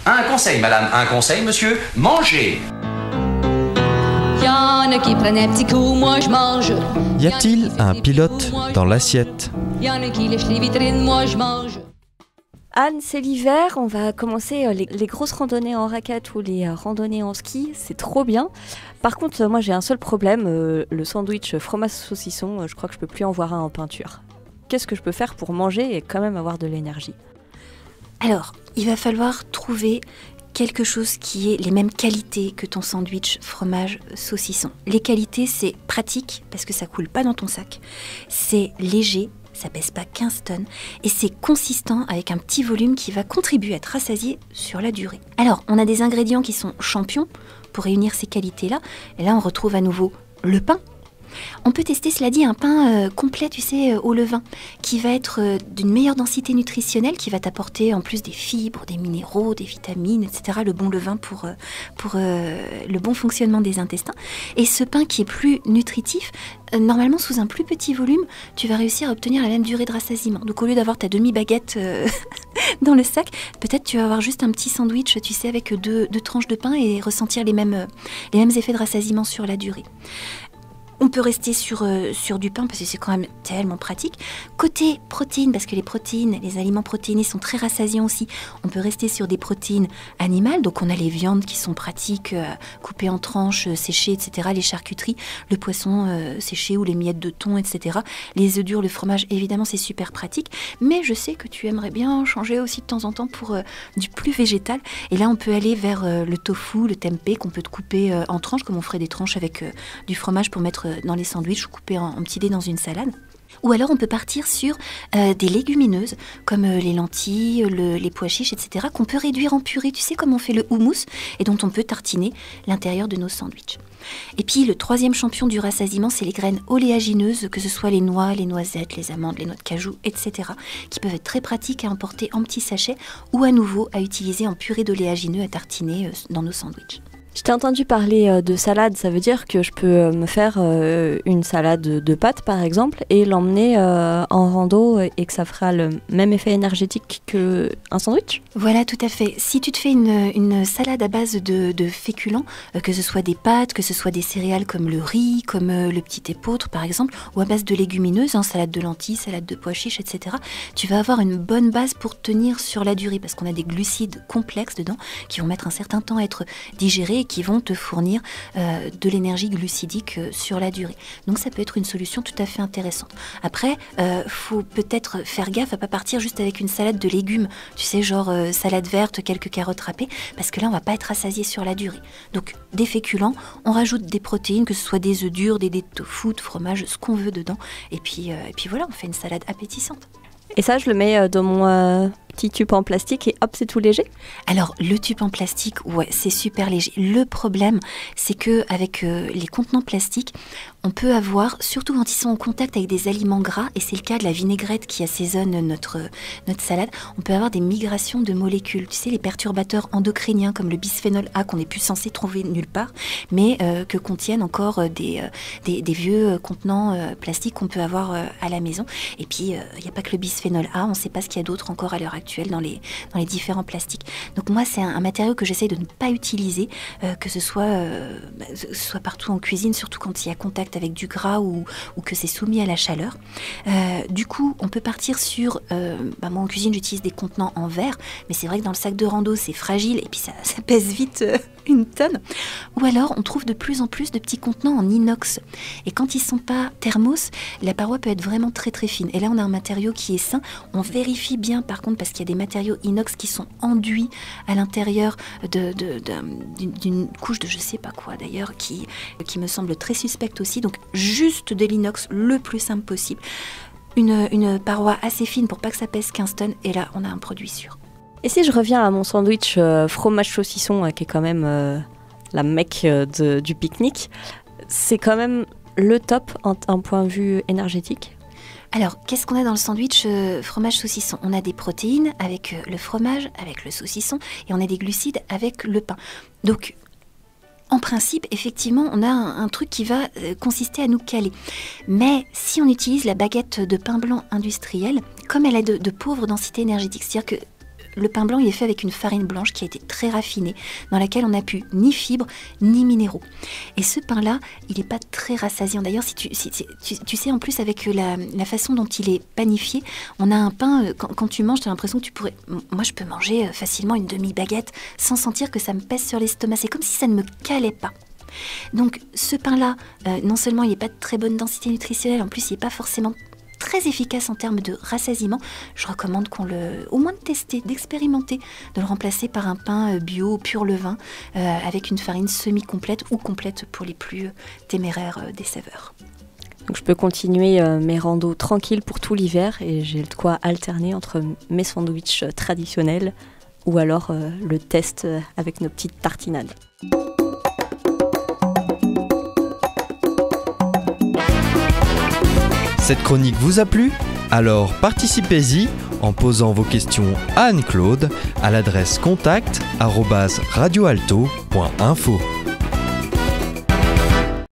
Un conseil, madame, un conseil, monsieur, mangez. Y'en a qui prennent un petit coup, moi je mange. Y a-t-il un pilote dans l'assiette? Y'en a qui lèchent les vitrines, moi je mange. Anne, c'est l'hiver, on va commencer les grosses randonnées en raquette ou les randonnées en ski, c'est trop bien. Par contre, moi j'ai un seul problème, le sandwich fromage saucisson, je crois que je peux plus en voir un en peinture. Qu'est-ce que je peux faire pour manger et quand même avoir de l'énergie? Alors, il va falloir trouver quelque chose qui ait les mêmes qualités que ton sandwich fromage saucisson. Les qualités, c'est pratique parce que ça coule pas dans ton sac, c'est léger, ça pèse pas 15 tonnes et c'est consistant avec un petit volume qui va contribuer à te rassasier sur la durée. Alors, on a des ingrédients qui sont champions pour réunir ces qualités-là. Et là, on retrouve à nouveau le pain. On peut tester, cela dit, un pain complet, tu sais, au levain, qui va être d'une meilleure densité nutritionnelle, qui va t'apporter en plus des fibres, des minéraux, des vitamines, etc. Le bon levain pour le bon fonctionnement des intestins. Et ce pain qui est plus nutritif, normalement, sous un plus petit volume, tu vas réussir à obtenir la même durée de rassasiement. Donc, au lieu d'avoir ta demi-baguette dans le sac, peut-être tu vas avoir juste un petit sandwich, tu sais, avec deux tranches de pain et ressentir les mêmes effets de rassasiement sur la durée. On peut rester sur du pain parce que c'est quand même tellement pratique. Côté protéines, parce que les protéines, les aliments protéinés sont très rassasiants aussi, on peut rester sur des protéines animales. Donc on a les viandes qui sont pratiques, coupées en tranches, séchées, etc. Les charcuteries, le poisson séché ou les miettes de thon, etc. Les œufs durs, le fromage, évidemment c'est super pratique. Mais je sais que tu aimerais bien changer aussi de temps en temps pour du plus végétal. Et là on peut aller vers le tofu, le tempeh qu'on peut te couper en tranches, comme on ferait des tranches avec du fromage pour mettre dans les sandwichs ou couper en petits dés dans une salade. Ou alors on peut partir sur des légumineuses comme les lentilles, les pois chiches, etc. qu'on peut réduire en purée, tu sais comme on fait le houmous et dont on peut tartiner l'intérieur de nos sandwichs. Et puis le troisième champion du rassasiement, c'est les graines oléagineuses, que ce soit les noix, les noisettes, les amandes, les noix de cajou, etc. qui peuvent être très pratiques à emporter en petits sachets ou à nouveau à utiliser en purée d'oléagineux à tartiner dans nos sandwichs. Je t'ai entendu parler de salade, ça veut dire que je peux me faire une salade de pâtes par exemple et l'emmener en rando et que ça fera le même effet énergétique qu'un sandwich? Voilà, tout à fait. Si tu te fais une salade à base de féculents, que ce soit des pâtes, que ce soit des céréales comme le riz, comme le petit épeautre par exemple, ou à base de légumineuses, salade de lentilles, salade de pois chiches, etc., tu vas avoir une bonne base pour tenir sur la durée parce qu'on a des glucides complexes dedans qui vont mettre un certain temps à être digérés qui vont te fournir de l'énergie glucidique sur la durée. Donc ça peut être une solution tout à fait intéressante. Après, faut peut-être faire gaffe à pas partir juste avec une salade de légumes, tu sais, genre salade verte, quelques carottes râpées, parce que là on va pas être rassasié sur la durée. Donc des féculents, on rajoute des protéines, que ce soit des œufs durs, des tofu, de fromage, ce qu'on veut dedans, et puis voilà, on fait une salade appétissante. Et ça, je le mets dans mon petit tube en plastique et hop, c'est tout léger? Alors, le tube en plastique, ouais, c'est super léger. Le problème, c'est que avec les contenants plastiques, on peut avoir, surtout quand ils sont en contact avec des aliments gras, et c'est le cas de la vinaigrette qui assaisonne notre salade, on peut avoir des migrations de molécules. Tu sais, les perturbateurs endocriniens comme le bisphénol A qu'on n'est plus censé trouver nulle part, mais que contiennent encore des vieux contenants plastiques qu'on peut avoir à la maison. Et puis, il n'y a pas que le bisphénol A, on ne sait pas ce qu'il y a d'autre encore à l'heure actuelle dans les différents plastiques. Donc moi, c'est un matériau que j'essaie de ne pas utiliser, que ce soit partout en cuisine, surtout quand il y a contact avec du gras ou que c'est soumis à la chaleur. Du coup, on peut partir sur... moi, en cuisine, j'utilise des contenants en verre, mais c'est vrai que dans le sac de rando, c'est fragile et puis ça pèse vite une tonne. Ou alors, on trouve de plus en plus de petits contenants en inox. Et quand ils ne sont pas thermos, la paroi peut être vraiment très très fine. Et là, on a un matériau qui est sain. On vérifie bien, par contre, parce qu'il y a des matériaux inox qui sont enduits à l'intérieur d'une couche de je sais pas quoi d'ailleurs, qui me semble très suspecte aussi. Donc, juste de l'inox le plus simple possible. Une paroi assez fine pour pas que ça pèse 15 tonnes. Et là, on a un produit sûr. Et si je reviens à mon sandwich fromage saucisson, qui est quand même la mecque du pique-nique, c'est quand même le top en point de vue énergétique? Alors, qu'est-ce qu'on a dans le sandwich fromage saucisson? On a des protéines avec le fromage, avec le saucisson, et on a des glucides avec le pain. Donc, en principe, effectivement, on a un truc qui va consister à nous caler. Mais si on utilise la baguette de pain blanc industriel, comme elle a de pauvres densités énergétiques, c'est-à-dire que le pain blanc il est fait avec une farine blanche qui a été très raffinée, dans laquelle on n'a plus ni fibres ni minéraux. Et ce pain-là, il n'est pas très rassasiant. D'ailleurs, tu sais, en plus avec la façon dont il est panifié, on a un pain, quand tu manges, tu as l'impression que tu pourrais... Moi, je peux manger facilement une demi-baguette sans sentir que ça me pèse sur l'estomac. C'est comme si ça ne me calait pas. Donc ce pain-là, non seulement il n'est pas de très bonne densité nutritionnelle, en plus il n'est pas forcément très efficace en termes de rassasiement. Je recommande au moins de tester, d'expérimenter, de le remplacer par un pain bio pur levain avec une farine semi-complète ou complète pour les plus téméraires des saveurs. Donc je peux continuer mes randos tranquilles pour tout l'hiver et j'ai de quoi alterner entre mes sandwichs traditionnels ou alors le test avec nos petites tartinades. Cette chronique vous a plu ? Alors participez-y en posant vos questions à Anne-Claude à l'adresse contact@radioalto.info.